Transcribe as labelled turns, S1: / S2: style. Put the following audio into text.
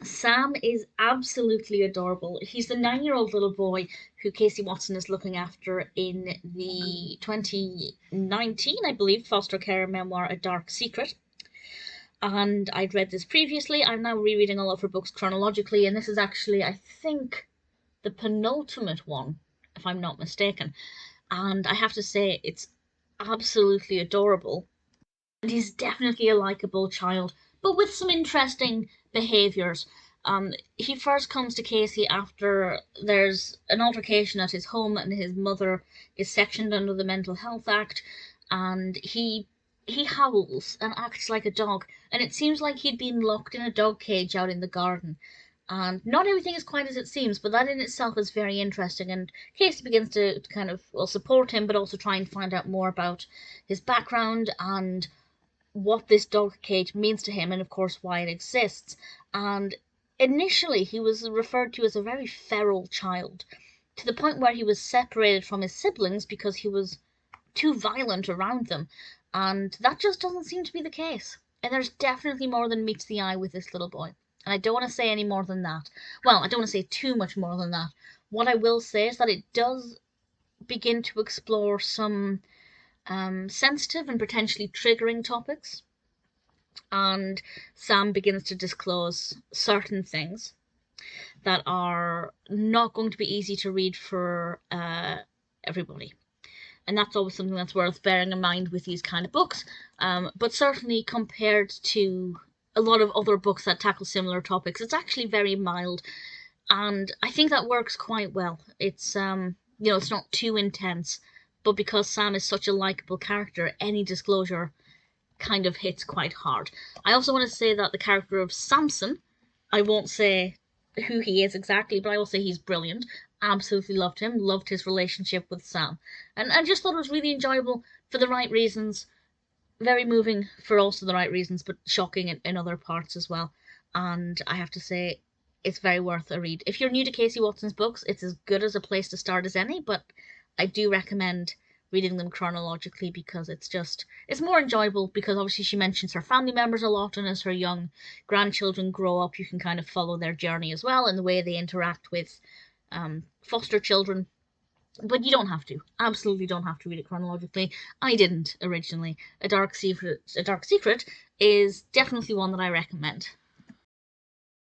S1: Sam is absolutely adorable. He's the 9-year-old little boy who Casey Watson is looking after in the 2019, I believe, foster care memoir, A Dark Secret. And I'd read this previously. I'm now rereading all of her books chronologically, and this is actually, I think, the penultimate one, if I'm not mistaken. And I have to say, it's absolutely adorable. And he's definitely a likable child, but with some interesting behaviours. He first comes to Casey after there's an altercation at his home, and his mother is sectioned under the Mental Health Act, and he howls and acts like a dog, and it seems like he'd been locked in a dog cage out in the garden. And not everything is quite as it seems, but that in itself is very interesting. And Casey begins to kind of, well, support him, but also try and find out more about his background and what this dog cage means to him, and of course why it exists. And initially, he was referred to as a very feral child, to the point where he was separated from his siblings because he was too violent around them. And that just doesn't seem to be the case. And there's definitely more than meets the eye with this little boy. And I don't want to say any more than that. Well, I don't want to say too much more than that. What I will say is that it does begin to explore some sensitive and potentially triggering topics, and Sam begins to disclose certain things that are not going to be easy to read for everybody. And that's always something that's worth bearing in mind with these kind of books. But certainly compared to a lot of other books that tackle similar topics, it's actually very mild, and I think that works quite well. It's it's not too intense, but because Sam is such a likable character, any disclosure kind of hits quite hard. I also want to say that the character of Samson, I won't say who he is exactly, but I will say he's brilliant. Absolutely loved him, loved his relationship with Sam. And I just thought it was really enjoyable for the right reasons, very moving for also the right reasons, but shocking in other parts as well. And I have to say, it's very worth a read. If you're new to Casey Watson's books, it's as good as a place to start as any, but I do recommend reading them chronologically because it's more enjoyable, because obviously she mentions her family members a lot, and as her young grandchildren grow up, you can kind of follow their journey as well and the way they interact with foster children. But you don't have to. Absolutely don't have to read it chronologically. I didn't originally. A Dark Secret is definitely one that I recommend.